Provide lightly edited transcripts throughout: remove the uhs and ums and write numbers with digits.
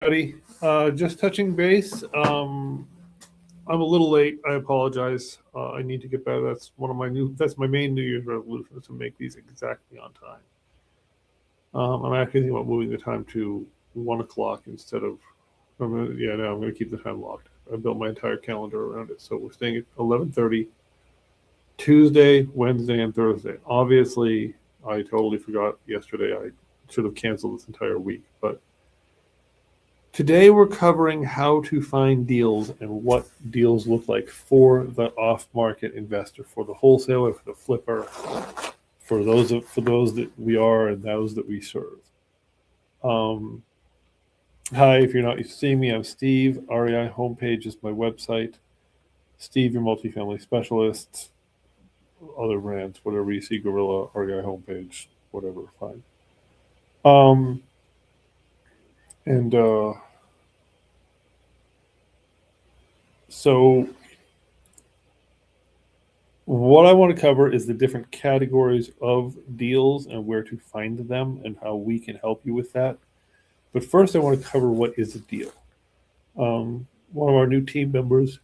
everybody. Just touching base. I'm a little late. I apologize. I need to get better. That's my main New Year's resolution is to make these exactly on time. I'm actually thinking about moving the time to 1 o'clock instead of. I'm gonna keep the time locked. I built my entire calendar around it, so we're staying at 11:30 Tuesday, Wednesday, and Thursday. Obviously, I totally forgot yesterday. I should have canceled this entire week, but today we're covering how to find deals and what deals look like for the off-market investor, for the wholesaler, for the flipper, for those that we are and those that we serve. Um, Hi, if you're not seeing me, I'm Steve. REI homepage is my website. Steve, your multifamily specialist. Other brands, whatever you see, Gorilla, REI homepage, whatever, fine. Um, and so what I want to cover is the different categories of deals and where to find them and how we can help you with that. But first, I want to cover what is a deal. One of our new team members,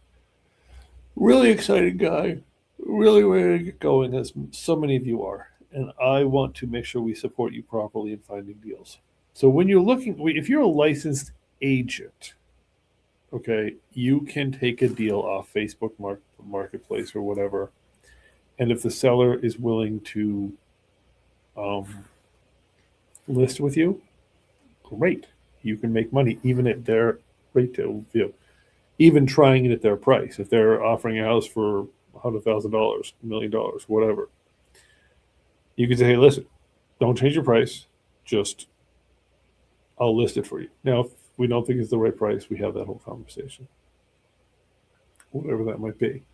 really exciting guy, really ready to get going, as so many of you are. And I want to make sure we support you properly in finding deals. So when you're looking, if you're a licensed agent, okay, you can take a deal off Facebook Marketplace or whatever. And if the seller is willing to um, list with you, great. You can make money even at their rate, even trying it at their price. If they're offering a house for $100,000, $1,000,000, whatever, you can say, hey, listen, don't change your price. Just I'll list it for you. Now, if we don't think it's the right price, we have that whole conversation, whatever that might be.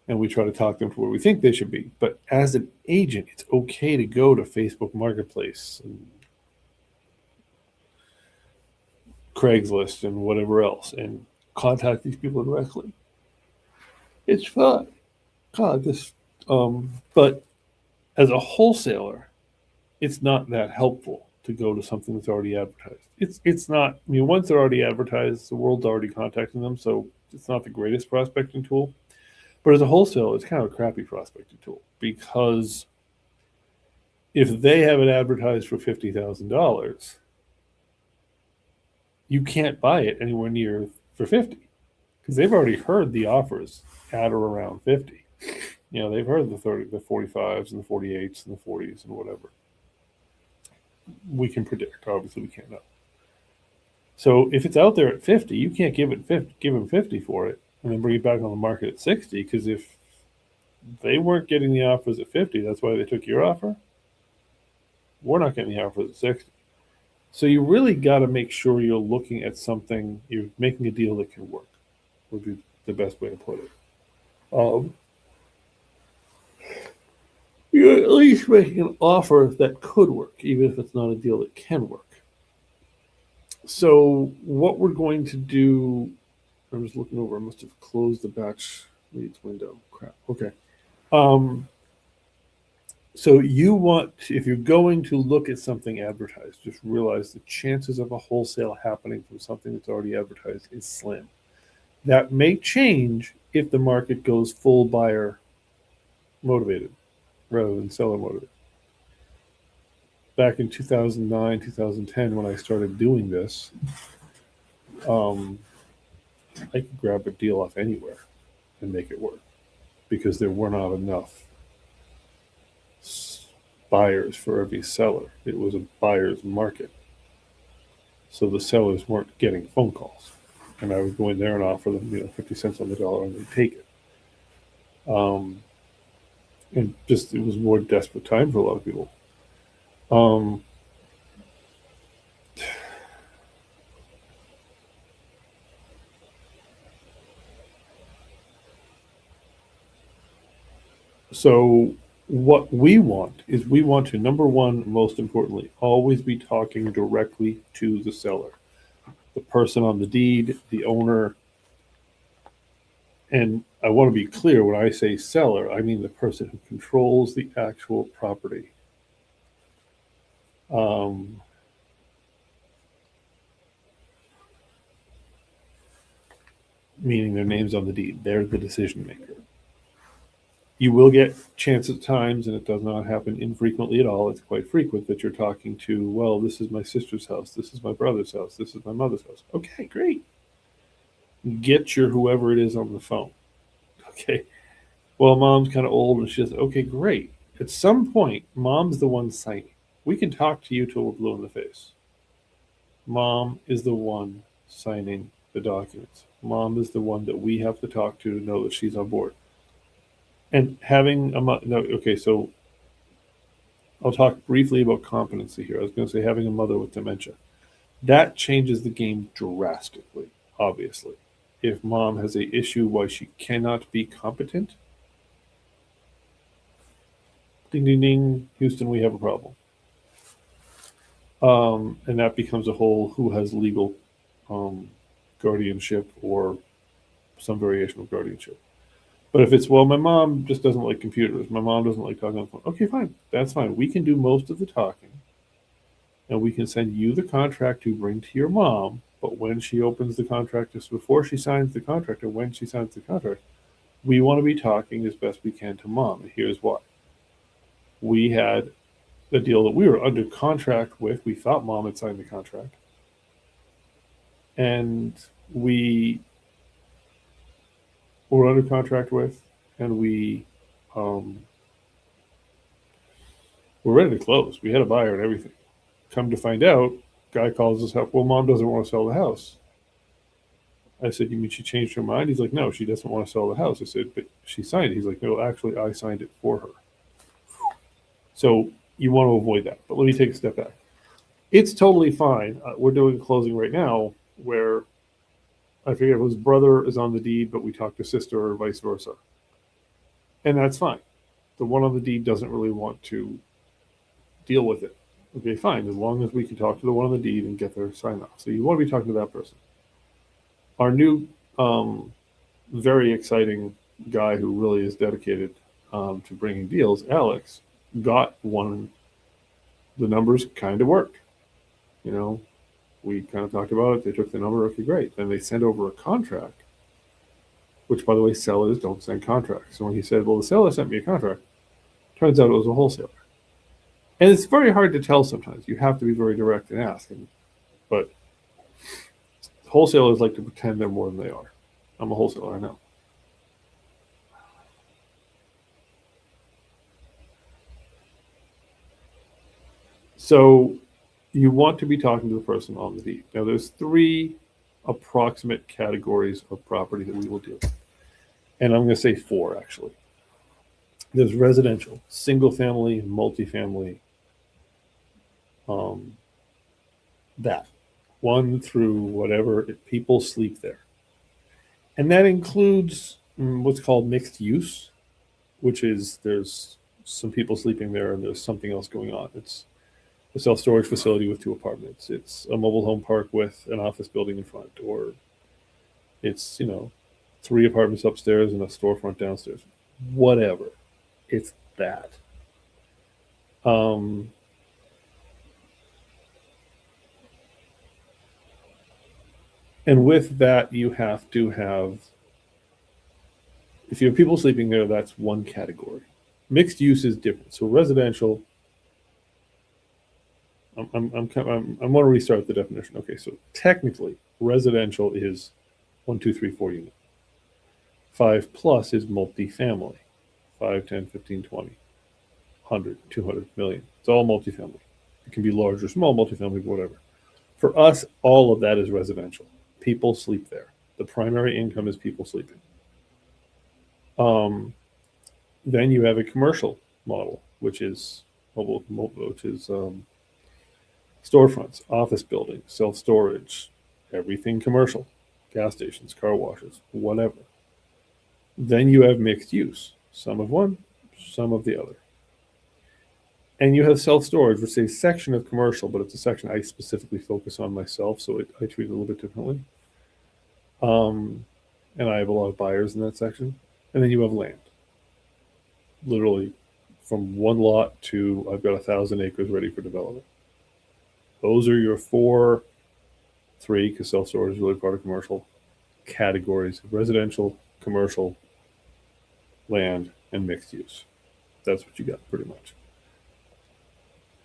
And we try to talk them to where we think they should be. But as an agent, it's okay to go to Facebook Marketplace and Craigslist and whatever else and contact these people directly. It's fun. God, but as a wholesaler, it's not that helpful to go to something that's already advertised. It's not. I mean, once they're already advertised, the world's already contacting them, so it's not the greatest prospecting tool. But as a wholesaler, it's kind of a crappy prospecting tool because if they have it advertised for $50,000, you can't buy it anywhere near for 50 because they've already heard the offers at or around 50. They've heard the 30, the 45s and the 48s and the 40s and whatever. We can predict. Obviously, we can't know. So if it's out there at 50, you can't give them 50 for it and then bring it back on the market at 60 because if they weren't getting the offers at 50, that's why they took your offer. We're not getting the offers at 60. So you really got to make sure you're looking at something, you're making a deal that can work, would be the best way to put it. You're at least making an offer that could work, even if it's not a deal that can work. So what we're going to do, I'm just looking over, I must have closed the batch leads window. Crap. Okay. So if you're going to look at something advertised, just realize the chances of a wholesale happening from something that's already advertised is slim. That may change if the market goes full buyer motivated rather than seller motivated. Back in 2009, 2010, when I started doing this, I could grab a deal off anywhere and make it work because there were not enough buyers for every seller. It was a buyer's market. So the sellers weren't getting phone calls. And I would go in there and offer them, 50 cents on the dollar and they'd take it. And just, it was more desperate time for a lot of people. So what we want is we want to, number one, most importantly, always be talking directly to the seller, the person on the deed, the owner. And I want to be clear, when I say seller, I mean the person who controls the actual property. meaning their name's on the deed. They're the decision maker. You will get chances at times, and it does not happen infrequently at all. It's quite frequent that you're talking to, well, this is my sister's house, this is my brother's house, this is my mother's house. Okay, great. Get your whoever it is on the phone. Okay. Well, mom's kind of old, and she says, okay, great. At some point, mom's the one signing. We can talk to you till we're blue in the face. Mom is the one signing the documents. Mom is the one that we have to talk to know that she's on board. And having a no, okay, so I'll talk briefly about competency here. I was going to say having a mother with dementia. That changes the game drastically, obviously. If mom has a issue why she cannot be competent, ding, ding, ding, Houston, we have a problem. And that becomes a whole who has legal guardianship or some variation of guardianship. But if it's, well, my mom just doesn't like computers, my mom doesn't like talking on the phone, okay, fine, that's fine. We can do most of the talking, and we can send you the contract to bring to your mom. But when she opens the contract, just before she signs the contract and when she signs the contract, we want to be talking as best we can to mom. And here's why. We had a deal that we were under contract with. We thought mom had signed the contract. And we were under contract with, and we were ready to close. We had a buyer and everything. Come to find out, guy calls us up. Well, mom doesn't want to sell the house. I said, you mean she changed her mind? He's like, no, she doesn't want to sell the house. I said, but she signed it. He's like, no, actually, I signed it for her. So you want to avoid that. But let me take a step back. It's totally fine. We're doing a closing right now where I forget whose brother is on the deed, but we talk to sister or vice versa. And that's fine. The one on the deed doesn't really want to deal with it. Okay, fine, as long as we can talk to the one on the deed and get their sign off. So you want to be talking to that person. Our new, very exciting guy who really is dedicated to bringing deals, Alex, got one. The numbers kind of worked. You know, we kind of talked about it. They took the number. Okay, great. Then they sent over a contract, which, by the way, sellers don't send contracts. So when he said, well, the seller sent me a contract, turns out it was a wholesaler. And it's very hard to tell sometimes. You have to be very direct and ask. But wholesalers like to pretend they're more than they are. I'm a wholesaler, I know. So you want to be talking to the person on the deed. Now, there's 3 approximate categories of property that we will deal with. And I'm going to say 4, actually. There's residential, single family, multifamily, that 1 through whatever, people sleep there. And that includes what's called mixed use, which is there's some people sleeping there and there's something else going on. It's a self-storage facility with 2 apartments. It's a mobile home park with an office building in front, or it's, 3 apartments upstairs and a storefront downstairs. Whatever. It's that. And with that, you have to have, if you have people sleeping there, that's one category. Mixed use is different. So residential, I'm going to restart the definition. Okay, so technically, residential is 1, 2, 3, 4 unit. 5 plus is multifamily. 5, 10, 15, 20, 100, 200 million. It's all multifamily. It can be large or small multifamily, whatever. For us, all of that is residential. People sleep there. The primary income is people sleeping. Then you have a commercial model, which is storefronts, office buildings, self-storage, everything commercial, gas stations, car washes, whatever. Then you have mixed use, some of one, some of the other. And you have self-storage, which is a section of commercial, but it's a section I specifically focus on myself, so I treat it a little bit differently. And I have a lot of buyers in that section. And then you have land. Literally from 1 lot to I've got 1,000 acres ready for development. Those are your 4, 3, because self-storage is really part of commercial. categories of residential, commercial, land, and mixed use. That's what you got pretty much.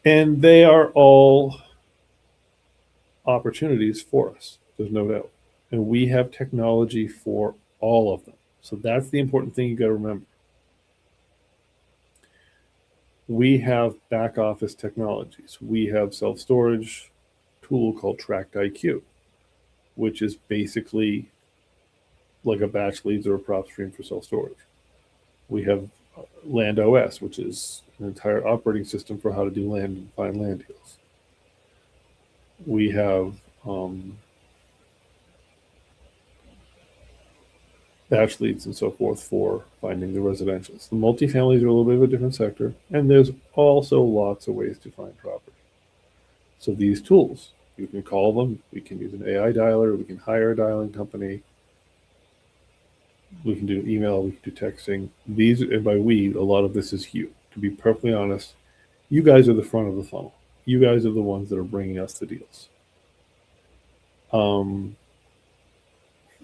And they are all opportunities for us. There's no doubt. And we have technology for all of them. So that's the important thing you got to remember. We have back office technologies. We have self-storage tool called Tract IQ, which is basically like a batch leads or a prop stream for self-storage. We have Land OS, which is an entire operating system for how to do land and find land deals. We have batch leads and so forth for finding the residentials. The multifamilies are a little bit of a different sector, and there's also lots of ways to find property. So these tools, you can call them, we can use an AI dialer, we can hire a dialing company, we can do email, we can do texting. These, and by we, a lot of this is you. To be perfectly honest, you guys are the front of the funnel. You guys are the ones that are bringing us the deals.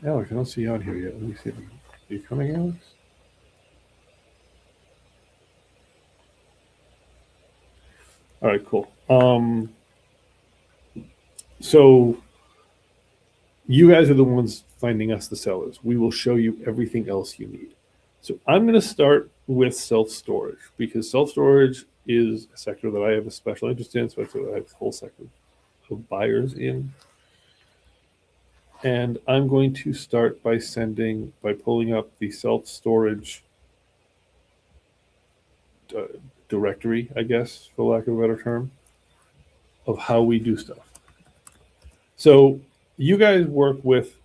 Alex, I don't see you out here yet. Let me see. Are you coming, Alex? All right, cool. So you guys are the ones finding us the sellers. We will show you everything else you need. So I'm going to start with self-storage because self-storage is a sector that I have a special interest in. So I have a whole sector of buyers in. And I'm going to start by pulling up the self-storage directory, I guess, for lack of a better term, of how we do stuff. So you guys work with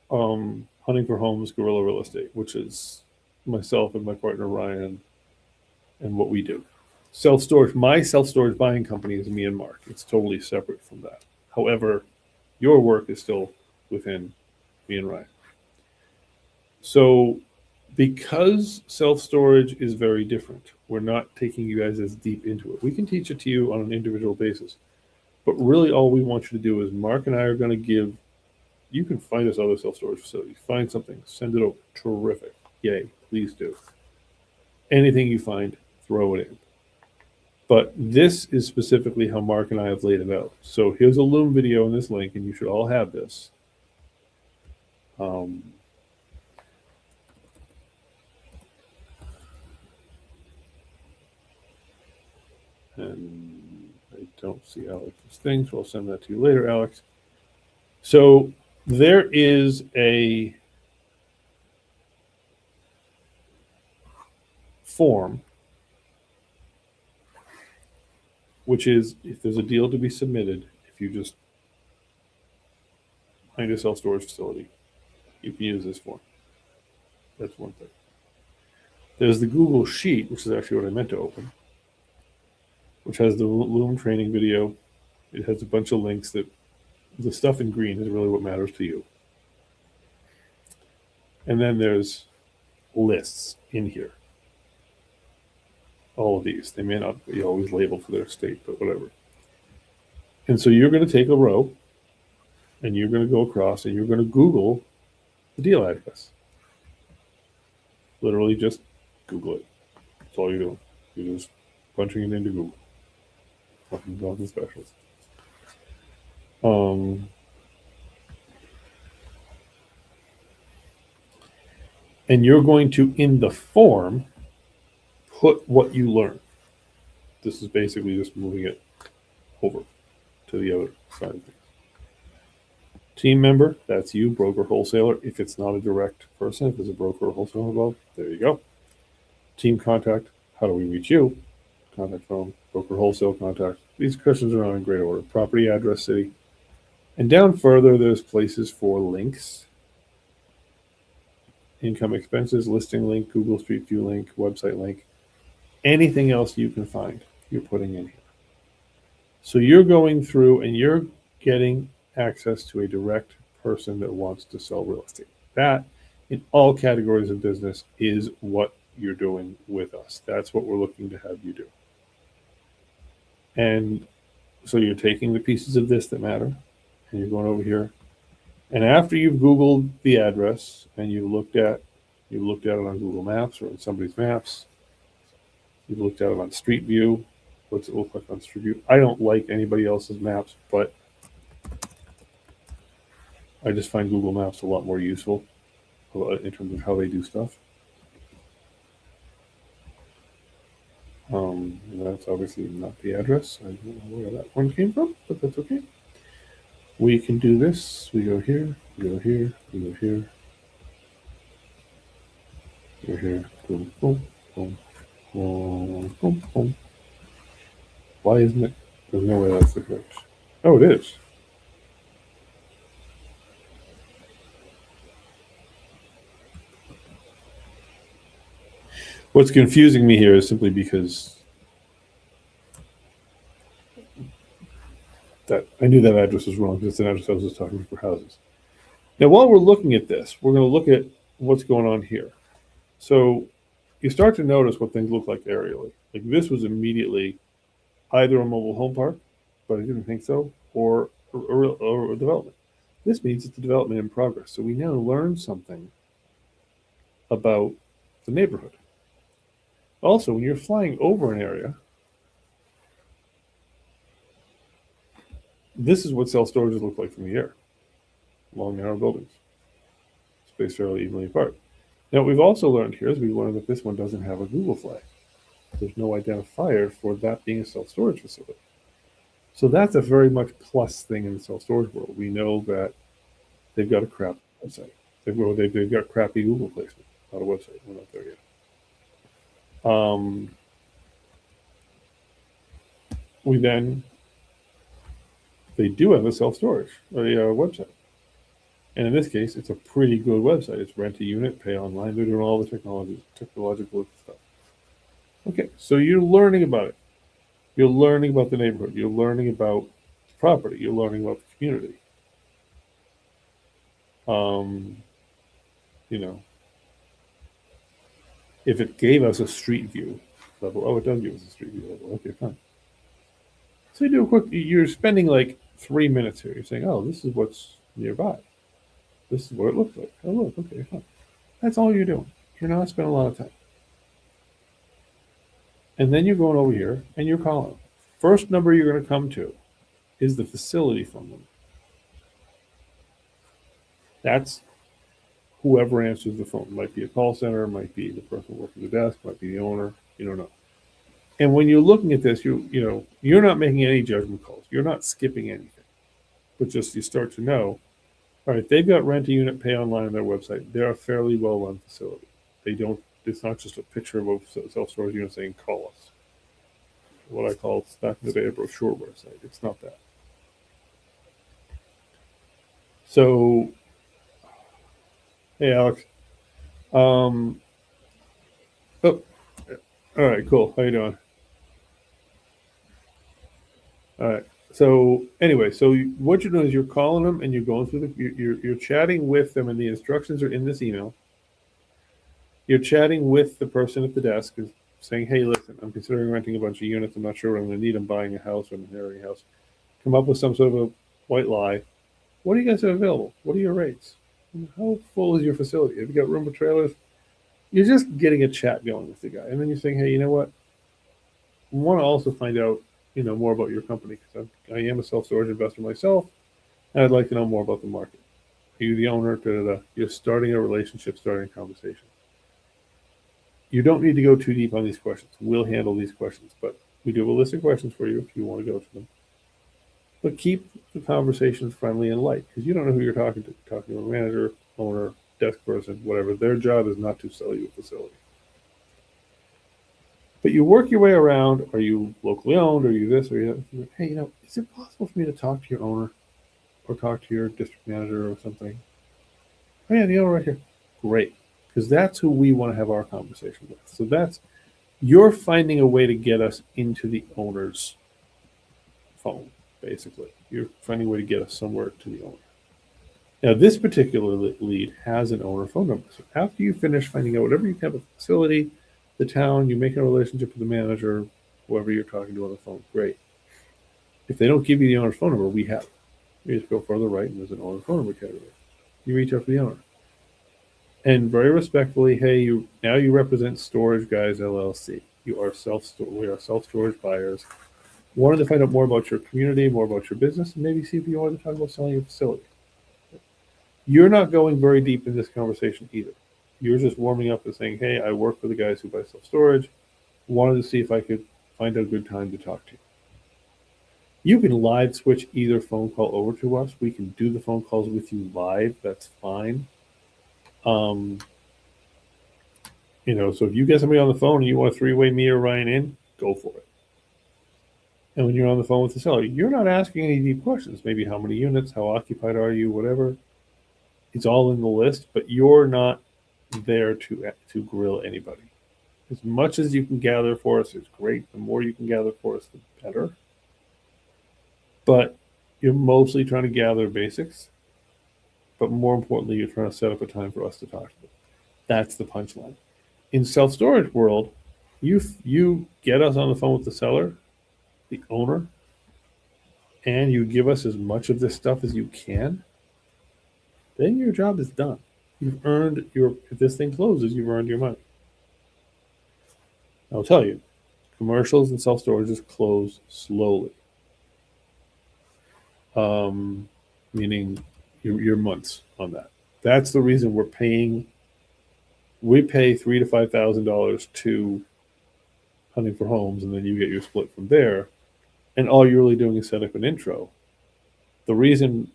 Hunting for Homes, Guerrilla Real Estate, which is myself and my partner Ryan, and what we do. Self-storage, my self-storage buying company is me and Mark. It's totally separate from that. However, your work is still within me and Ryan. So because self-storage is very different, we're not taking you guys as deep into it. We can teach it to you on an individual basis. But really all we want you to do is Mark and I are going to give, you can find us other self-storage facilities. Find something, send it over. Terrific. Yay, please do. Anything you find, throw it in. But this is specifically how Mark and I have laid it out. So here's a Loom video in this link, and you should all have this. And I don't see Alex's thing, so I'll send that to you later, Alex. So there is a form, which is if there's a deal to be submitted, if you just find a self-storage facility, you can use this form. That's one thing. There's the Google Sheet, which is actually what I meant to open, which has the Loom training video. It has a bunch of links that the stuff in green is really what matters to you. And then there's lists in here. All of these. They may not be always labeled for their state, but whatever. And so you're going to take a row and you're going to go across and you're going to Google the deal address. Literally just Google it. That's all you're doing. You're just punching it into Google. Nothing special. And you're going to, in the form, put what you learn. This is basically just moving it over to the other side of things. Team member, that's you, broker, wholesaler. If it's not a direct person, if there's a broker or wholesaler involved, there you go. Team contact, how do we reach you? Contact phone, broker, wholesale contact. These questions are on in great order. Property, address, city. And down further, there's places for links. Income expenses, listing link, Google Street View link, website link. Anything else you can find, you're putting in here. So you're going through and you're getting access to a direct person that wants to sell real estate. That, in all categories of business, is what you're doing with us. That's what we're looking to have you do. And so you're taking the pieces of this that matter, and you're going over here, And after you've Googled the address and you looked at it on Google Maps or in somebody's maps, you've looked at it on Street View. What's it look like on Street View? I don't like anybody else's maps, but I just find Google Maps a lot more useful in terms of how they do stuff. That's obviously not the address. I don't know where that one came from, but that's okay. We can do this. We go here, we go here, we go here, we go here. Boom, boom, boom, boom, boom, boom. Why isn't it? There's no way that's the correct. Oh, it is. What's confusing me here is simply because that I knew that address was wrong because it's an address I was just talking for houses. Now, while we're looking at this, we're going to look at what's going on here. So you start to notice what things look like aerially. Like this was immediately either a mobile home park, but I didn't think so, or a development. This means it's a development in progress. So we now learn something about the neighborhood. Also, when you're flying over an area, this is what self-storages look like from the air. Long, narrow buildings, spaced fairly evenly apart. Now, what we've also learned here is we've learned that this one doesn't have a Google flag. There's no identifier for that being a self-storage facility. So that's a very much plus thing in the self-storage world. We know that they've got a crap website. They've got crappy Google placement, not a website. We're not there yet. They do have a self-storage, a website. And in this case, it's a pretty good website. It's rent a unit, pay online. They're doing all the technological stuff. Okay, so you're learning about it. You're learning about the neighborhood. You're learning about the property. You're learning about the community. If it gave us a street view level, oh, it does give us a street view level. Okay, fine. So you do a quick. You're spending like 3 minutes here. You're saying, oh, this is what's nearby. This is what it looks like. Oh, look, okay, fine. That's all you're doing. You're not spending a lot of time. And then you're going over here and you're calling. First number you're going to come to is the facility phone number. That's whoever answers the phone. It might be a call center, might be the person working the desk, might be the owner. You don't know. And when you're looking at this, you're not making any judgment calls. You're not skipping anything. But just you start to know, all right, they've got rent a unit, pay online on their website. They're a fairly well-run facility. It's not just a picture of a self-storage unit saying call us. What I call back in the day a brochureware site. It's not that. So, hey Alex. Oh, all right, cool. How you doing? All right. So anyway, so what you're doing is you're calling them and you're going through you're chatting with them, and the instructions are in this email. You're chatting with the person at the desk, is saying, "Hey, listen, I'm considering renting a bunch of units. I'm not sure what I'm going to need. I'm buying a house or I'm inheriting a house." Come up with some sort of a white lie. What do you guys have available? What are your rates? How full is your facility? Have you got room for trailers? You're just getting a chat going with the guy, and then you're saying, "Hey, you know what? I want to also find out, more about your company because I am a self-storage investor myself, and I'd like to know more about the market. Are you the owner? Da, da, da. You're starting a relationship, starting a conversation. You don't need to go too deep on these questions. We'll handle these questions, but we do have a list of questions for you if you want to go to them. But keep the conversations friendly and light because you don't know who you're talking to. You're talking to a manager, owner, desk person, whatever. Their job is not to sell you a facility. But you work your way around. Are you locally owned? Are you this? Or you that? Hey, is it possible for me to talk to your owner or talk to your district manager or something? Oh, yeah, the owner right here. Great. Because that's who we want to have our conversation with. So you're finding a way to get us into the owner's phone, basically. You're finding a way to get us somewhere to the owner. Now, this particular lead has an owner phone number. So after you finish finding out whatever you can about the facility, the town, you make a relationship with the manager, whoever you're talking to on the phone, great. If they don't give you the owner's phone number, we have it. You just go further right and there's an owner phone number category. You reach out to the owner. And very respectfully, hey, you represent Storage Guys LLC. You are we are self-storage buyers. Wanted to find out more about your community, more about your business, and maybe see if you wanted to talk about selling your facility. You're not going very deep in this conversation either. You're just warming up and saying, hey, I work for the guys who buy self-storage. Wanted to see if I could find a good time to talk to you. You can live switch either phone call over to us. We can do the phone calls with you live. That's fine. So if you get somebody on the phone and you want a three-way me or Ryan in, go for it. And when you're on the phone with the seller, you're not asking any deep questions. Maybe how many units, how occupied are you, whatever. It's all in the list, but you're not there to grill anybody. As much as you can gather for us is great. The more you can gather for us, the better. But you're mostly trying to gather basics. But more importantly, you're trying to set up a time for us to talk to them. That's the punchline. In self-storage world, you get us on the phone with the seller, the owner, and you give us as much of this stuff as you can, then your job is done. You've earned if this thing closes, you've earned your money. I'll tell you, commercials and self-storages close slowly. Meaning your months on that. That's the reason we pay $3,000 to $5,000 to Hunting for Homes, and then you get your split from there. And all you're really doing is set up an intro. The reason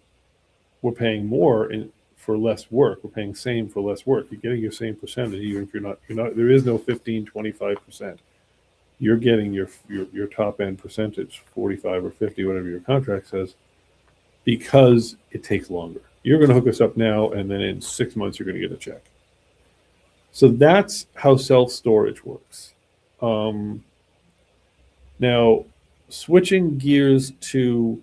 we're paying more for less work, we're paying same for less work. You're getting your same percentage, even if you're not. There is no 15, 25%. You're getting your top end percentage, 45 or 50, whatever your contract says, because it takes longer. You're going to hook us up now, and then in 6 months you're going to get a check. So that's how self-storage works. Now, switching gears to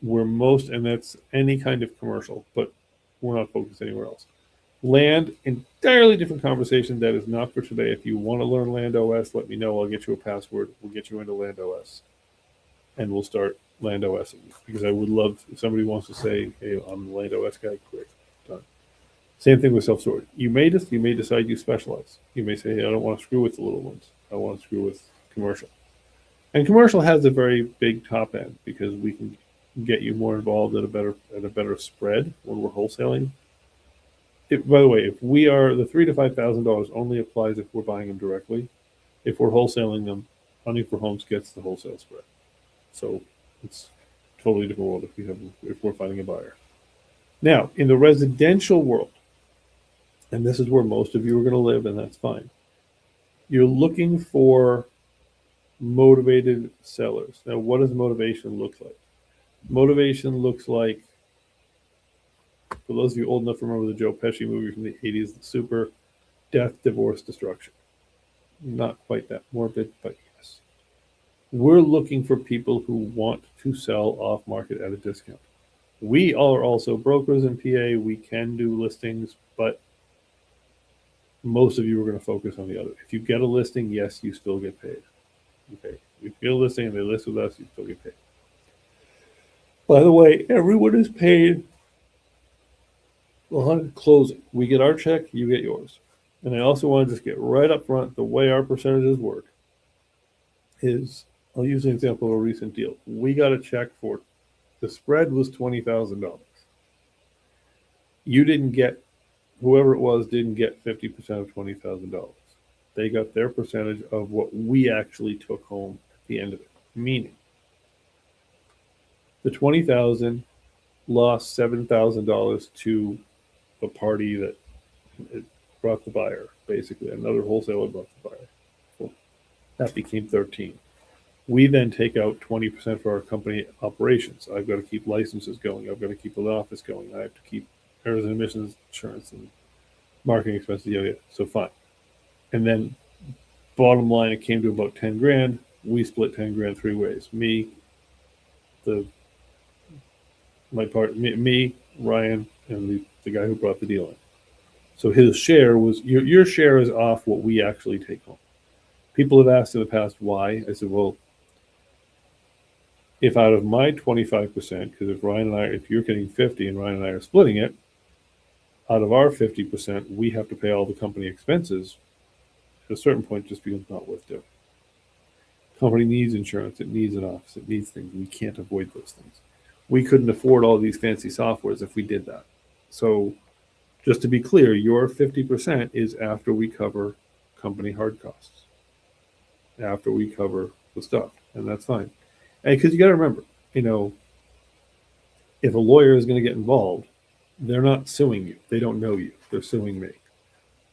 and that's any kind of commercial, but we're not focused anywhere else. Land, entirely different conversation. That is not for today. If you want to learn Land OS, let me know. I'll get you a password. We'll get you into Land OS, and we'll start Land OS because I would love if somebody wants to say, "Hey, I'm the Land OS guy." Great, done. Same thing with self-storage. You may decide you specialize. You may say, "Hey, I don't want to screw with the little ones. I want to screw with commercial." And commercial has a very big top end because we can get you more involved at a better spread when we're wholesaling. By the way, if we are the $3,000 to $5,000 only applies if we're buying them directly. If we're wholesaling them, Hunting for Homes gets the wholesale spread. So it's a totally different world if we're finding a buyer. Now, in the residential world, and this is where most of you are going to live, and that's fine. You're looking for motivated sellers. Now, what does motivation look like? Motivation looks like, for those of you old enough to remember the Joe Pesci movie from the 80s, The Super, death, divorce, destruction. Not quite that morbid, but yes. We're looking for people who want to sell off market at a discount. We are also brokers in PA. We can do listings, but most of you are going to focus on the other. If you get a listing, yes, you still get paid. Okay. If you get a listing and they list with us, you still get paid. By the way, everyone is paid on closing. We get our check, you get yours. And I also want to just get right up front, the way our percentages work is, I'll use an example of a recent deal. We got a check for, the spread was $20,000. You didn't get, whoever it was didn't get 50% of $20,000. They got their percentage of what we actually took home at the end of it. Meaning, the $20,000 lost $7,000 to a party that brought the buyer, basically. Another wholesaler brought the buyer. Well, that became 13. We then take out 20% for our company operations. I've got to keep licenses going. I've got to keep an office going. I have to keep errors and emissions insurance and marketing expenses. Yeah. So fine. And then bottom line, it came to about 10 grand. We split 10 grand three ways. Me, Ryan, and the guy who brought the deal in. So his share was, your share is off what we actually take home. People have asked in the past why. I said, well, if out of my 25%, because if you're getting 50 and Ryan and I are splitting it, out of our 50%, we have to pay all the company expenses. At a certain point, just becomes not worth doing. Company needs insurance, it needs an office, it needs things. We can't avoid those things. We couldn't afford all these fancy softwares if we did that. So just to be clear, your 50% is after we cover company hard costs, after we cover the stuff, and that's fine. And because you got to remember, if a lawyer is going to get involved, they're not suing you. They don't know you. They're suing me.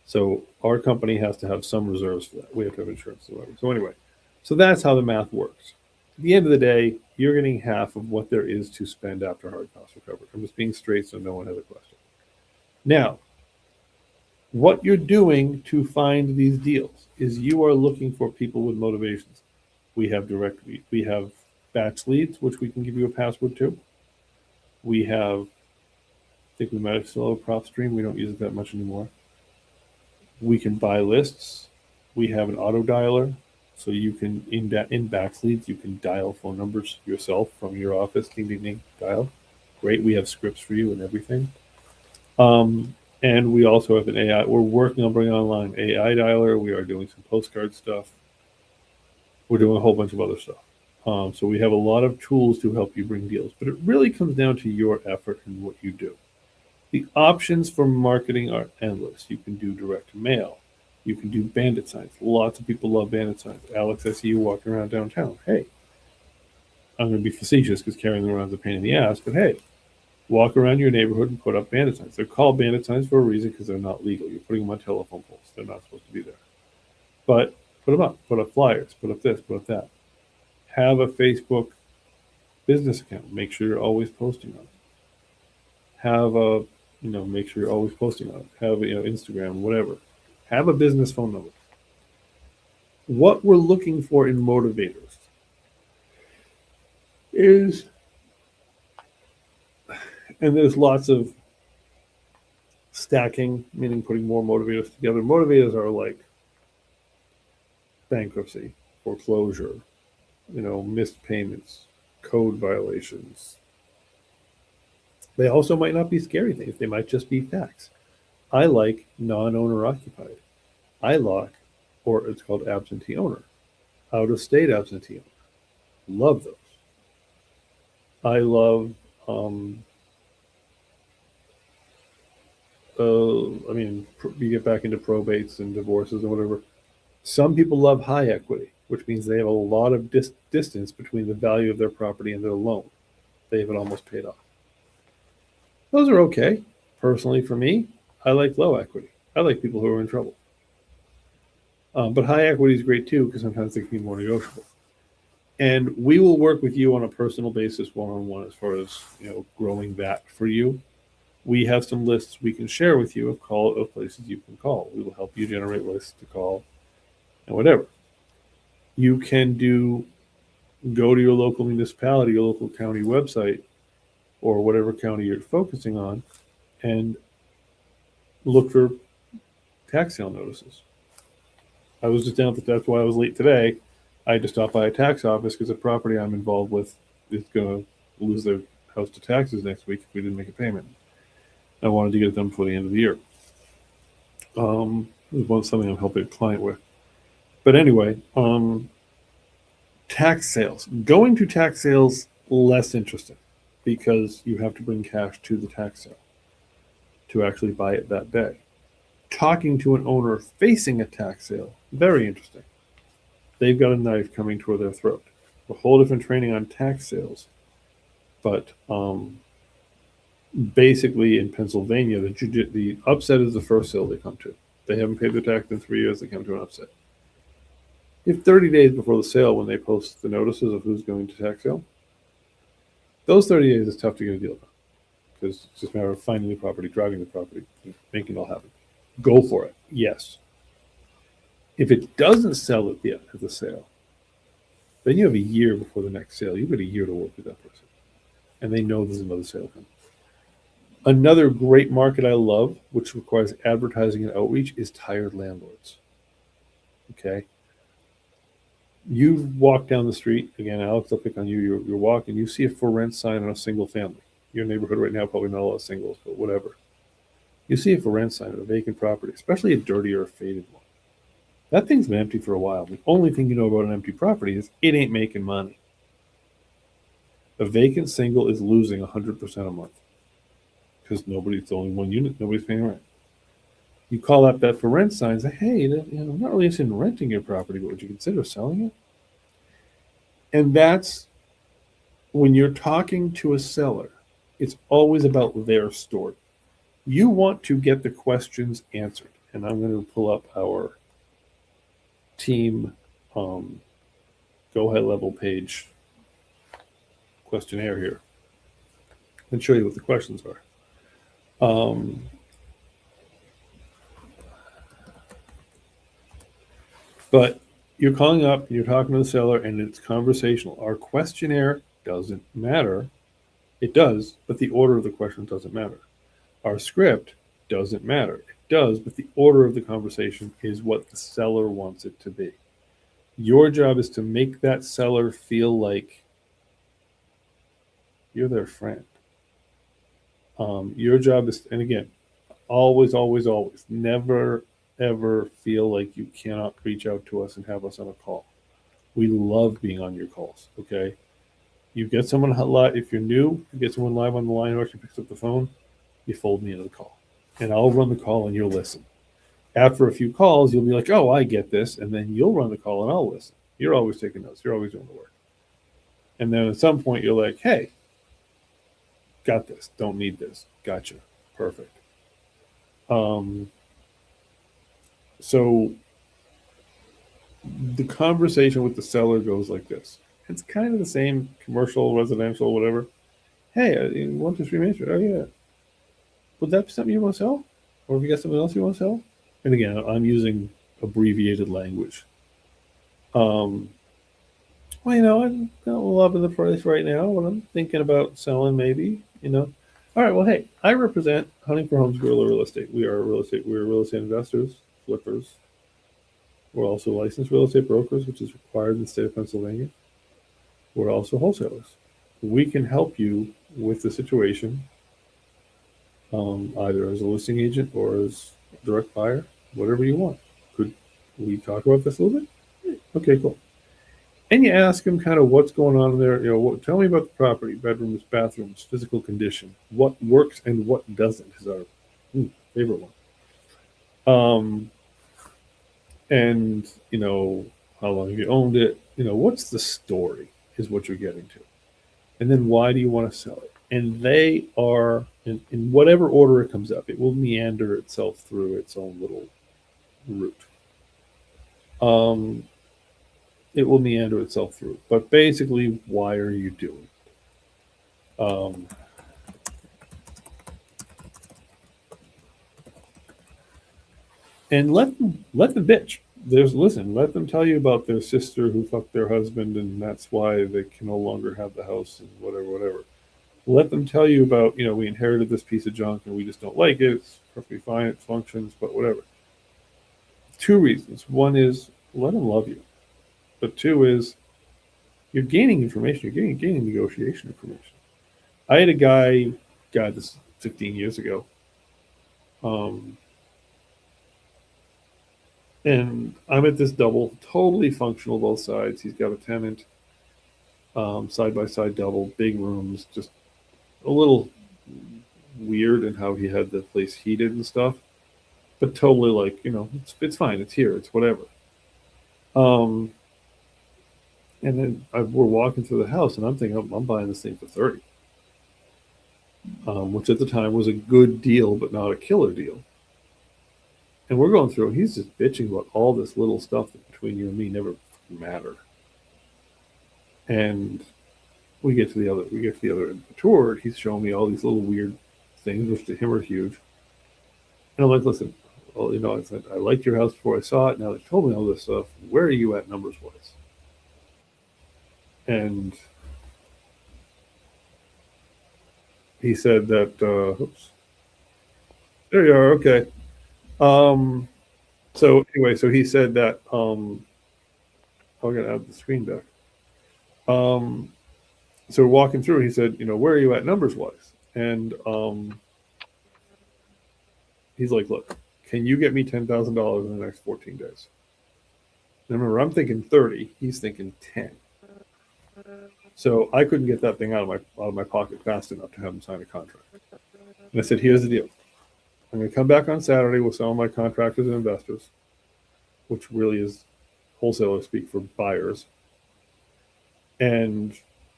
So our company has to have some reserves for that. We have to have insurance or whatever. So anyway, so that's how the math works. At the end of the day, you're getting half of what there is to spend after hard cost recovery. I'm just being straight so no one has a question. Now, what you're doing to find these deals is you are looking for people with motivations. We have batch leads, which we can give you a password to. We have, I think we might have still have a prop stream. We don't use it that much anymore. We can buy lists. We have an auto dialer. So you can, in batch leads, you can dial phone numbers yourself from your office, ding, ding, ding, dial. Great. We have scripts for you and everything. And we also have an AI. We're working on bringing online AI dialer. We are doing some postcard stuff. We're doing a whole bunch of other stuff. So we have a lot of tools to help you bring deals, but it really comes down to your effort and what you do. The options for marketing are endless. You can do direct mail. You can do bandit signs. Lots of people love bandit signs. Alex, I see you walking around downtown. Hey, I'm going to be facetious because carrying them around is a pain in the ass, but hey, walk around your neighborhood and put up bandit signs. They're called bandit signs for a reason because they're not legal. You're putting them on telephone poles. They're not supposed to be there. But put them up. Put up flyers. Put up this. Put up that. Have a Facebook business account. Make sure you're always posting on it. Have a, make sure you're always posting on it. Have, Instagram, whatever. Have a business phone number. What we're looking for in motivators is, and there's lots of stacking, meaning putting more motivators together. Motivators are like bankruptcy, foreclosure, missed payments, code violations. They also might not be scary things. They might just be facts. I like non-owner occupied. I like, or it's called absentee owner, out-of-state absentee owner. Love those. I love, you get back into probates and divorces and whatever. Some people love high equity, which means they have a lot of distance between the value of their property and their loan. They have it almost paid off. Those are okay. Personally, for me, I like low equity. I like people who are in trouble. But high equity is great too, because sometimes they can be more negotiable. And we will work with you on a personal basis, one-on-one, as far as growing that for you. We have some lists we can share with you of places you can call. We will help you generate lists to call and whatever. You can go to your local municipality, your local county website, or whatever county you're focusing on, and look for tax sale notices. I was just down, that's why I was late today. I had to stop by a tax office because the property I'm involved with is going to lose their house to taxes next week if we didn't make a payment. I wanted to get it done before the end of the year. It was something I'm helping a client with. But anyway, tax sales. Going to tax sales, less interesting because you have to bring cash to the tax sale to actually buy it that day. Talking to an owner facing a tax sale, very interesting. They've got a knife coming toward their throat. A whole different training on tax sales. But basically in Pennsylvania, the upset is the first sale they come to. They haven't paid their tax in 3 years, they come to an upset. If 30 days before the sale, when they post the notices of who's going to tax sale, those 30 days is tough to get a deal done because it's just a matter of finding the property, driving the property, making it all happen. Go for it, yes. If it doesn't sell at the sale, then you have a year before the next sale. You've got a year to work with that person. And they know there's another sale coming. Another great market I love, which requires advertising and outreach, is tired landlords. Okay? You walk down the street, again, Alex, I'll pick on you. You're walking, you see a for rent sign on a single family. Your neighborhood right now, probably not a lot of singles, but whatever. You see it for rent sign of a vacant property, especially a dirty or a faded one. That thing's been empty for a while. The only thing you know about an empty property is it ain't making money. A vacant single is losing 100% a month because it's only one unit, nobody's paying rent. You call up that for rent sign and say, hey, I'm not really interested in renting your property, but would you consider selling it? And that's when you're talking to a seller, it's always about their story. You want to get the questions answered. And I'm going to pull up our team go ahead level page questionnaire here and show you what the questions are. But you're calling up, you're talking to the seller, and it's conversational. Our questionnaire doesn't matter. It does, but the order of the question doesn't matter. Our script doesn't matter. It does, but the order of the conversation is what the seller wants it to be. Your job is to make that seller feel like you're their friend. Your job is, and again, always, always, always, never, ever feel like you cannot reach out to us and have us on a call. We love being on your calls, okay? You get someone live, if you're new, you get someone live on the line who actually picks up the phone, you fold me into the call. And I'll run the call and you'll listen. After a few calls, you'll be like, oh, I get this. And then you'll run the call and I'll listen. You're always taking notes. You're always doing the work. And then at some point, you're like, hey, got this. Don't need this. Gotcha. Perfect. So the conversation with the seller goes like this. It's kind of the same commercial, residential, whatever. Hey, 123 Main Street. Oh, yeah. Would that be something you want to sell? Or have you got something else you want to sell? And again, I'm using abbreviated language. Well, I'm not loving the price right now, but I'm thinking about selling maybe, All right, well, hey, I represent Hunting for Homes Guerrilla Real Estate. We're real estate investors, flippers. We're also licensed real estate brokers, which is required in the state of Pennsylvania. We're also wholesalers. We can help you with the situation, either as a listing agent or as a direct buyer, whatever you want. Could we talk about this a little bit? Okay, cool. And you ask them kind of what's going on there. Tell me about the property, bedrooms, bathrooms, physical condition, what works and what doesn't is our favorite one. And how long have you owned it? What's the story is what you're getting to. And then why do you want to sell it? And they are, in whatever order it comes up, it will meander itself through its own little route. It will meander itself through. But basically, why are you doing it? And let them bitch. Let them tell you about their sister who fucked their husband, and that's why they can no longer have the house and whatever. Let them tell you about, we inherited this piece of junk and we just don't like it. It's perfectly fine. It functions, but whatever. Two reasons. One is let them love you. But two is you're gaining information. You're gaining negotiation information. I had a guy, God, this 15 years ago. And I'm at this double, totally functional both sides. He's got a tenant, side by side double, big rooms, just a little weird in how he had the place heated and stuff, but totally like, it's fine. It's here. It's whatever. And then we're walking through the house and I'm thinking, I'm buying this thing for 30, which at the time was a good deal, but not a killer deal. And we're going through, he's just bitching about all this little stuff that between you and me never mattered. And we get to the other end of the tour. He's showing me all these little weird things, which to him are huge. And I'm like, listen, well, I said, I liked your house before I saw it. Now they told me all this stuff. Where are you at numbers wise? And he said that, oops, there you are. Okay. So anyway, so he said that, I'm going to add the screen back. So walking through, he said, where are you at numbers wise? And He's like, look, can you get me $10,000 in the next 14 days? And remember, I'm thinking 30. He's thinking 10. So I couldn't get that thing out of my pocket fast enough to have him sign a contract. And I said, here's the deal. I'm going to come back on Saturday with some of my contractors and investors, which really is wholesaler speak for buyers. And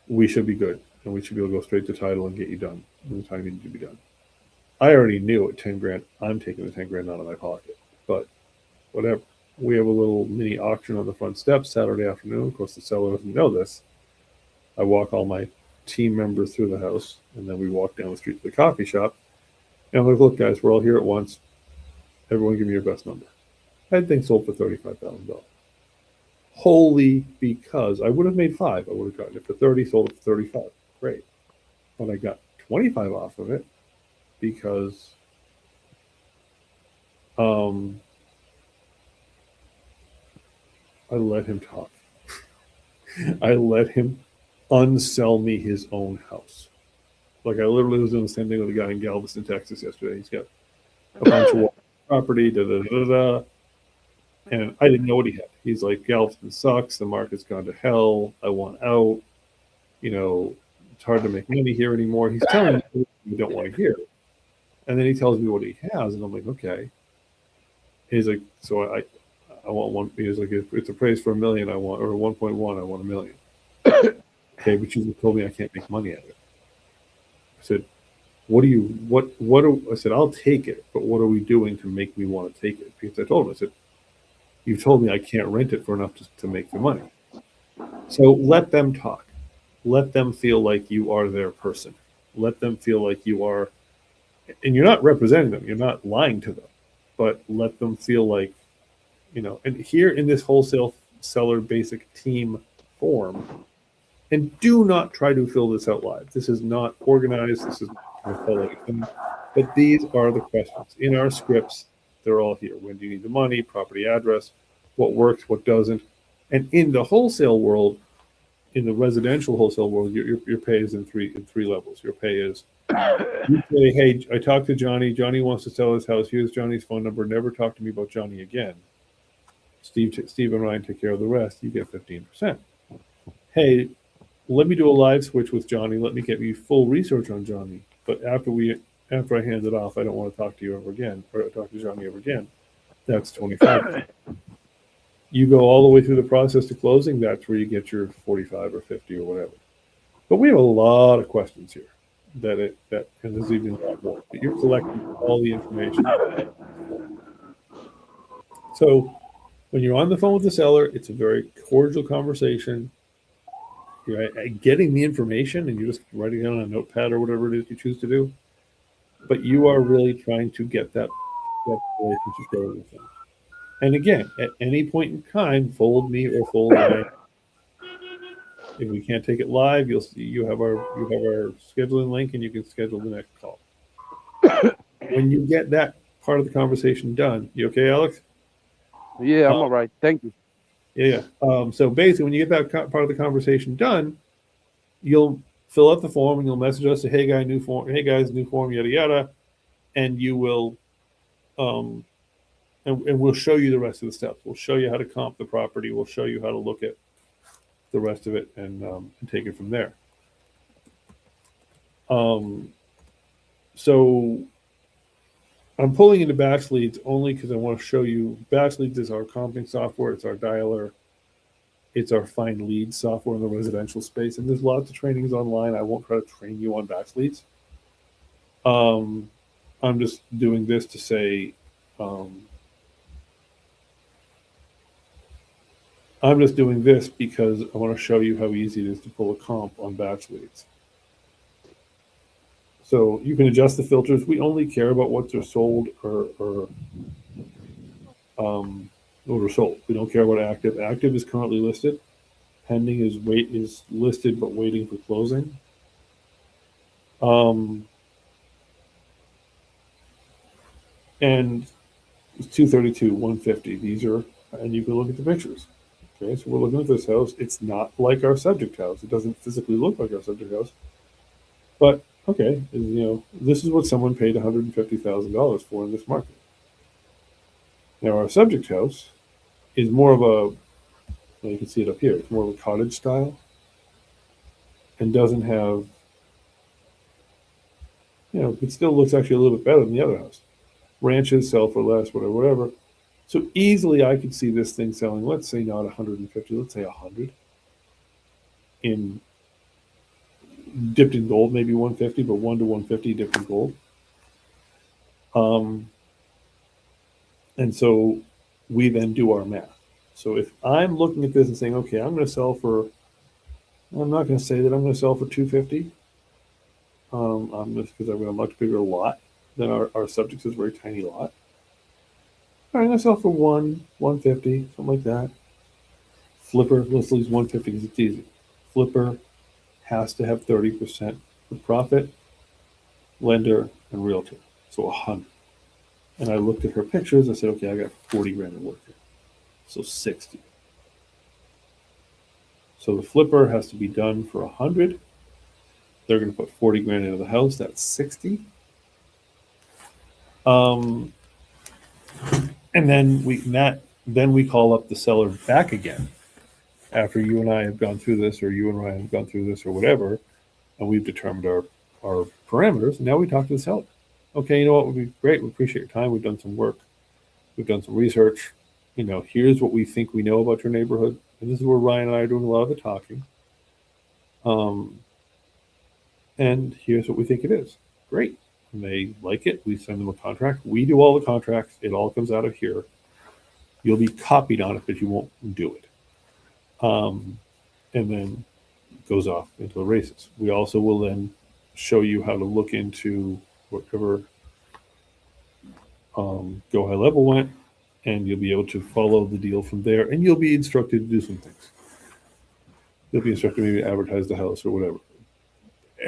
we should be good. And we should be able to go straight to title and get you done in the time you need to be done. I already knew at 10 grand, I'm taking the 10 grand out of my pocket. But whatever. We have a little mini auction on the front steps Saturday afternoon. Of course, the seller doesn't know this. I walk all my team members through the house, and then we walk down the street to the coffee shop. And I'm like, look, guys, we're all here at once. Everyone give me your best number. I had things sold for $35,000. Wholly because I would have made 5. I would have gotten it for 30, sold it for 35. Great. But I got 25 off of it because I let him talk. I let him unsell me his own house. Like I literally was doing the same thing with a guy in Galveston, Texas yesterday. He's got a bunch of property, and I didn't know what he had. He's like, Galveston sucks. The market's gone to hell. I want out. You know, it's hard to make money here anymore. He's telling me what you don't want to hear. And then he tells me what he has, and I'm like, okay. He's like, so I want one. He was like, it's appraised for $1 million. I want, or 1.1. I want $1 million. Okay, but you told me I can't make money out of it. I said, I said, I'll take it, but what are we doing to make me want to take it? Because I told him, I said, you told me I can't rent it for enough to make the money. So let them talk. Let them feel like you are their person. Let them feel like you are, and you're not representing them. You're not lying to them, but let them feel like, you know, and here in this wholesale seller basic team form, and do not try to fill this out live. This is not organized. This is not anything. But these are the questions. In our scripts, they're all here. When do you need the money? Property address. What works, what doesn't. And in the wholesale world, in the residential wholesale world, your pay is in three levels. Your pay is, you say, hey, I talked to Johnny. Johnny wants to sell his house. Here's Johnny's phone number. Never talk to me about Johnny again. Steve and Ryan take care of the rest. You get 15%. Hey, let me do a live switch with Johnny. Let me get you full research on Johnny. But after I hand it off, I don't want to talk to you ever again, or talk to Johnny ever again. That's 25%. You go all the way through the process to closing. That's where you get your 45 or 50 or whatever. But we have a lot of questions here. And there's even a lot more. But you're collecting all the information. So when you're on the phone with the seller, it's a very cordial conversation. You're getting the information and you're just writing it on a notepad or whatever it is you choose to do. But you are really trying to get that relationship going with them. And again, at any point in time, fold me or fold I. If we can't take it live, you'll see you have our scheduling link and you can schedule the next call. When you get that part of the conversation done, you okay, Alex? Yeah, I'm all right. Thank you. Yeah. So basically, when you get that part of the conversation done, you'll fill out the form and you'll message us, say, hey guys, new form, yada yada, and you will, and we'll show you the rest of the steps. We'll show you how to comp the property. We'll show you how to look at the rest of it and take it from there. So I'm pulling into Batch Leads only because I want to show you. Batch Leads is our comping software. It's our dialer. It's our find leads software in the residential space. And there's lots of trainings online. I won't try to train you on Batch Leads. I'm just doing this to say, I'm just doing this because I want to show you how easy it is to pull a comp on Batch Leads. So you can adjust the filters. We only care about what's are sold or sold. We don't care about active. Active is currently listed. Pending is listed but waiting for closing. And it's 232, 150. These are, and you can look at the pictures. Okay, so we're looking at this house. It's not like our subject house. It doesn't physically look like our subject house, but Okay, this is what someone paid $150,000 for in this market. Now our subject house is more of a, well, you can see it up here. It's more of a cottage style and doesn't have, it still looks actually a little bit better than the other house. Ranches sell for less, whatever, whatever. So easily I could see this thing selling, let's say not 150, let's say 100 in dipped in gold, maybe 150, but 1 to 150 dipped in gold. Um, and so we then do our math. So if I'm looking at this and saying, okay, I'm going to sell for, I'm not going to say that I'm going to sell for 250. I'm just because I've got a much bigger lot than our subjects is a very tiny lot. All right, I'm going to sell for 150, something like that. Flipper, let's use 150 because it's easy. Flipper has to have 30% for profit, lender, and realtor. So 100. And I looked at her pictures. I said, okay, I got 40 grand of work here. So 60. So the flipper has to be done for 100. They're going to put 40 grand into the house. That's 60. And then we call up the seller back again after you and I have gone through this, or you and Ryan have gone through this, or whatever, and we've determined our parameters. And now we talk to the seller. Okay, you know what would be great? We appreciate your time. We've done some work. We've done some research. Here's what we think we know about your neighborhood. And this is where Ryan and I are doing a lot of the talking. And here's what we think it is. Great. And they like it. We send them a contract. We do all the contracts. It all comes out of here. You'll be copied on it, but you won't do it. And then it goes off into the races. We also will then show you how to look into whatever Go High Level went, and you'll be able to follow the deal from there, and you'll be instructed to do some things. You'll be instructed maybe to advertise the house or whatever.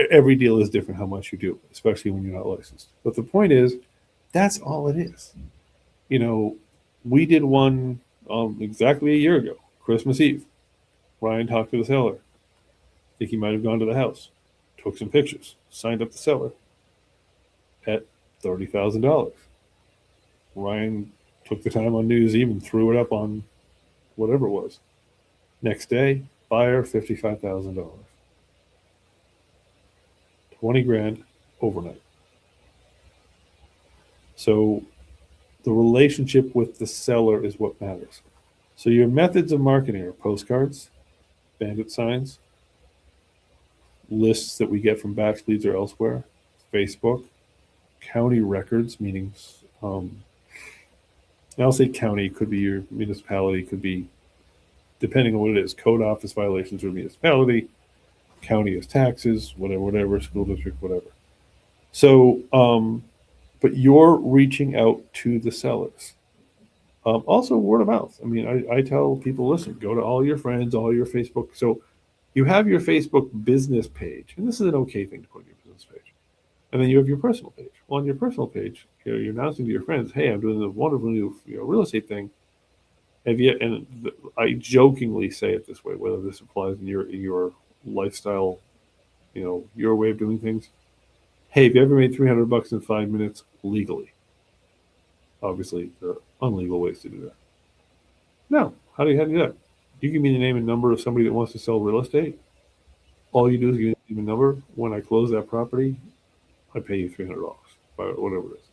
Every deal is different how much you do, especially when you're not licensed. But the point is, that's all it is. We did one exactly a year ago, Christmas Eve. Ryan talked to the seller. I think he might have gone to the house, took some pictures, signed up the seller at $30,000. Ryan took the time on New Year's Eve and threw it up on whatever it was. Next day, buyer, $55,000. 20 grand overnight. So the relationship with the seller is what matters. So your methods of marketing are postcards, bandit signs, lists that we get from batch leads or elsewhere, Facebook, county records, meaning, and I'll say county, could be your municipality, could be, depending on what it is, code office violations for municipality, county is taxes, whatever, school district, whatever. So, but you're reaching out to the sellers. Also, word of mouth. I mean, I tell people, listen, go to all your friends, all your Facebook. So you have your Facebook business page, and this is an okay thing to put on your business page. And then you have your personal page. Well, on your personal page, you're announcing to your friends, hey, I'm doing this wonderful new real estate thing. I jokingly say it this way, whether this applies in your lifestyle, your way of doing things. Hey, have you ever made $300 in 5 minutes legally? Obviously, there are unlegal ways to do that. No. How do you do that? You give me the name and number of somebody that wants to sell real estate. All you do is give me the name and number. When I close that property, I pay you $300, whatever it is.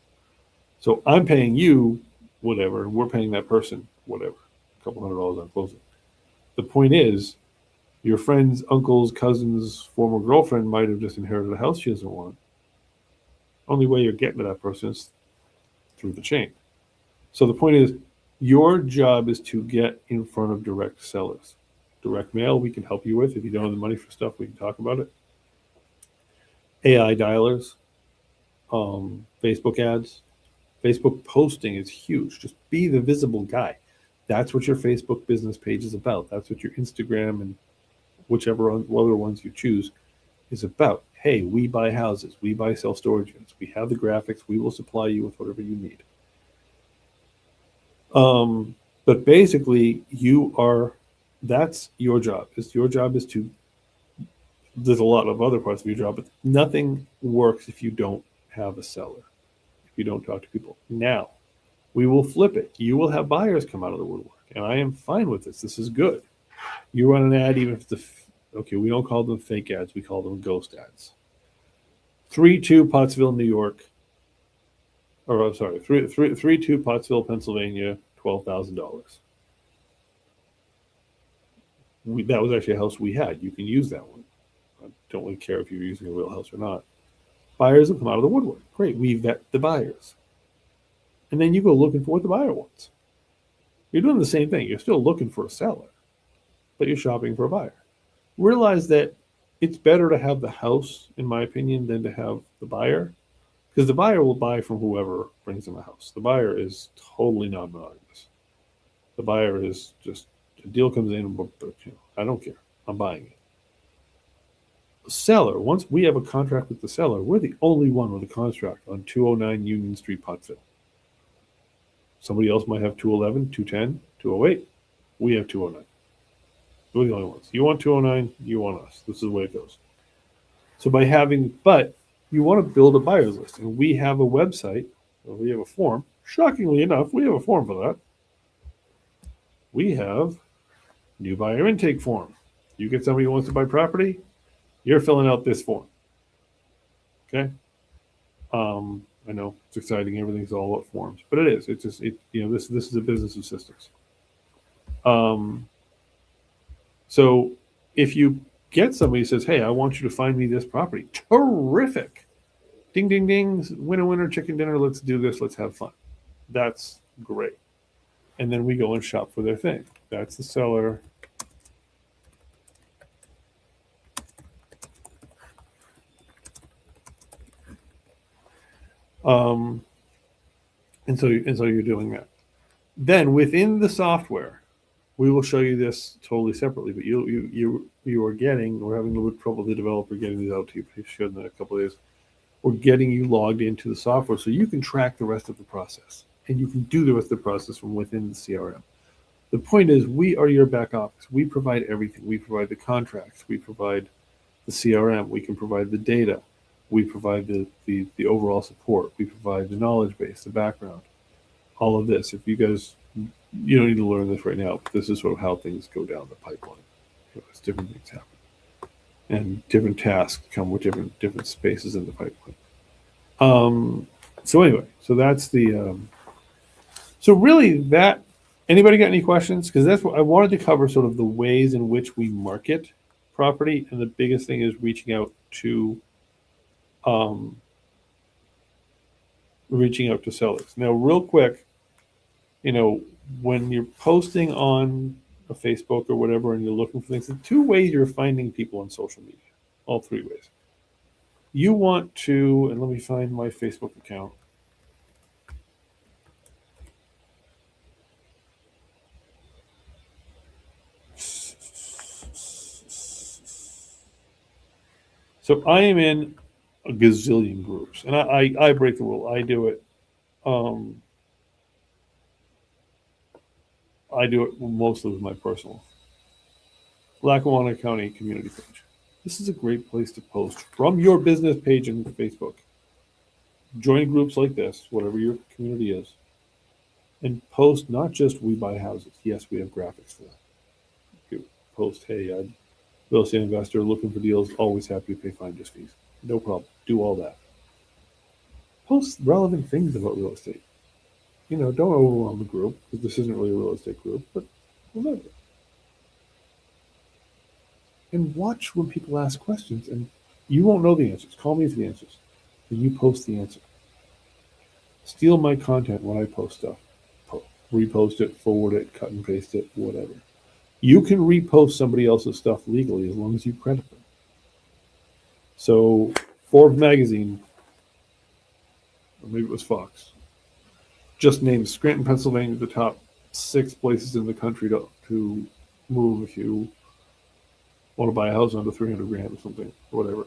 So I'm paying you whatever, and we're paying that person whatever, a couple $100 on closing. The point is, your friend's uncle's cousin's former girlfriend might have just inherited a house she doesn't want. Only way you're getting to that person is through the chain. So the point is, your job is to get in front of direct sellers. Direct mail, we can help you with. If you don't have the money for stuff, we can talk about it. AI dialers, Facebook ads, Facebook posting is huge. Just be the visible guy. That's what your Facebook business page is about. That's what your Instagram and whichever other ones you choose is about. Hey, we buy houses. We buy self-storage units. We have the graphics. We will supply you with whatever you need. But basically, that's your job. Your job is to there's a lot of other parts of your job, but nothing works if you don't have a seller, if you don't talk to people. Now, we will flip it. You will have buyers come out of the woodwork, and I am fine with this. This is good. You run an ad, even if okay, we don't call them fake ads, we call them ghost ads. 32 Pottsville, New York, or I'm sorry, 32 Pottsville, Pennsylvania, $12,000. That was actually a house we had. You can use that one. I don't really care if you're using a real house or not. Buyers will come out of the woodwork. Great. We vet the buyers. And then you go looking for what the buyer wants. You're doing the same thing. You're still looking for a seller, but you're shopping for a buyer. Realize that it's better to have the house, in my opinion, than to have the buyer, because the buyer will buy from whoever brings them a house. The buyer is totally non-monogamous. The buyer is just, a deal comes in, I don't care. I'm buying it. The seller, once we have a contract with the seller, we're the only one with a contract on 209 Union Street, Pottsville. Somebody else might have 211, 210, 208. We have 209. We're the only ones. You want 209, you want us. This is the way it goes. So but you want to build a buyer's list. And we have a website, we have a form. Shockingly enough, we have a form for that. We have new buyer intake form. You get somebody who wants to buy property, you're filling out this form. Okay? I know it's exciting. Everything's all about forms, but it is. It's just this is a business of systems. So if you get somebody who says, "Hey, I want you to find me this property," terrific. Ding, ding, ding. Winner, winner, chicken dinner. Let's do this. Let's have fun. That's great. And then we go and shop for their thing. That's the seller. And so you're doing that. Then within the software, we will show you this totally separately. But you are getting. We're having a little trouble with the developer getting these out to you. He should in a couple of days. We're getting you logged into the software so you can track the rest of the process, and you can do the rest of the process from within the CRM. The point is, we are your back office. We provide everything. We provide the contracts. We provide the CRM. We can provide the data. We provide the overall support. We provide the knowledge base, the background, all of this. If you guys, you don't need to learn this right now, but this is sort of how things go down the pipeline. As different things happen, and different tasks come with different spaces in the pipeline. So anyway, so that's the. So really, that anybody got any questions? Because that's what I wanted to cover, sort of the ways in which we market property, and the biggest thing is reaching out to sellers. Now, real quick, when you're posting on a Facebook or whatever, and you're looking for things, the two ways you're finding people on social media, all three ways. You want to, and let me find my Facebook account. So I am in a gazillion groups, and I break the rule. I do it. I do it mostly with my personal Lackawanna County community page. This is a great place to post from your business page in Facebook. Join groups like this, whatever your community is, and post not just "we buy houses." Yes, we have graphics for that. You post, "Hey, I'm a real estate investor looking for deals. Always happy to pay finder's fees." No problem. Do all that. Post relevant things about real estate. Don't overwhelm the group, because this isn't really a real estate group, but whatever. And watch when people ask questions, and you won't know the answers. Call me for the answers. And you post the answer. Steal my content when I post stuff. Repost it, forward it, cut and paste it, whatever. You can repost somebody else's stuff legally as long as you credit them. So Forbes magazine, or maybe it was Fox, just named Scranton, Pennsylvania, the top 6 places in the country to move if you want to buy a house under 300 grand or something, or whatever.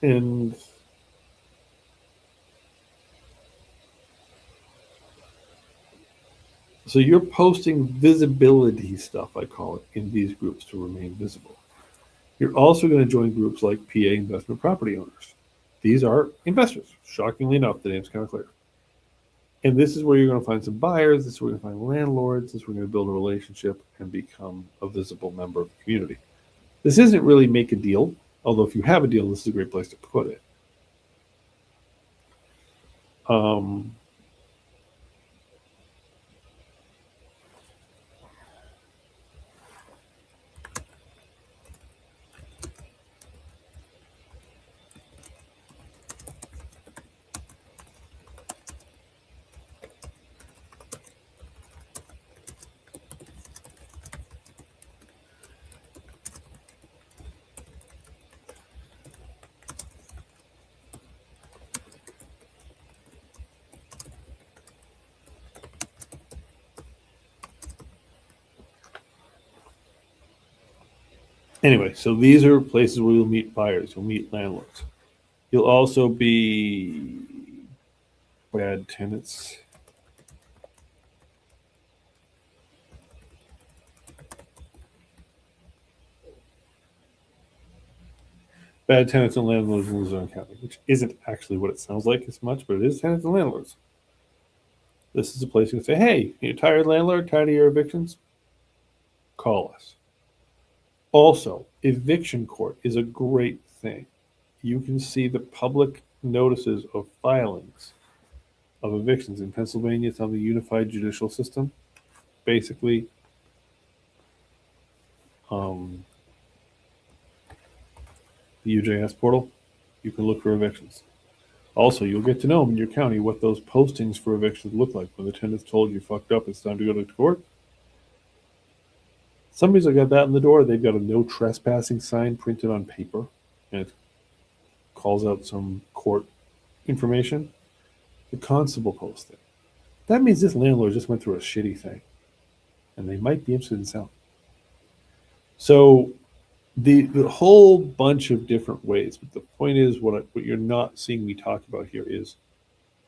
And so you're posting visibility stuff, I call it, in these groups to remain visible. You're also going to join groups like PA Investment Property Owners. These are investors. Shockingly enough, the name's kind of clear. And this is where you're going to find some buyers. This is where you're going to find landlords. This is where you're going to build a relationship and become a visible member of the community. This isn't really make a deal, although if you have a deal, this is a great place to put it. Anyway, so these are places where you'll meet buyers, you'll meet landlords. You'll also be bad tenants. Bad tenants and landlords in Luzerne County, which isn't actually what it sounds like as much, but it is tenants and landlords. This is a place you can say, hey, you're tired landlord, tired of your evictions? Call us. Also, eviction court is a great thing. You can see the public notices of filings of evictions. In Pennsylvania, it's on the unified judicial system. Basically, the UJS portal, you can look for evictions. Also, you'll get to know in your county what those postings for evictions look like. When the tenant's told you fucked up, it's time to go to court. Somebody's got that in the door. They've got a no trespassing sign printed on paper, and it calls out some court information. The constable posts it. That means this landlord just went through a shitty thing, and they might be interested in selling. So the whole bunch of different ways, but the point is what you're not seeing me talk about here is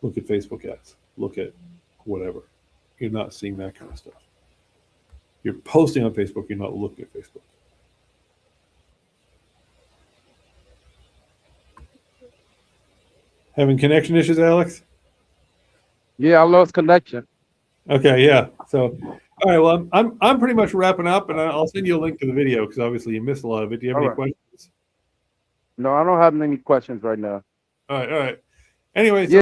look at Facebook ads, look at whatever. You're not seeing that kind of stuff. You're posting on Facebook, you're not looking at Facebook. Having connection issues, Alex? Yeah, I lost connection. Okay, yeah. So, all right. Well, I'm pretty much wrapping up, and I'll send you a link to the video because obviously you missed a lot of it. Do you have any questions? No, I don't have any questions right now. All right. Anyways. Yeah.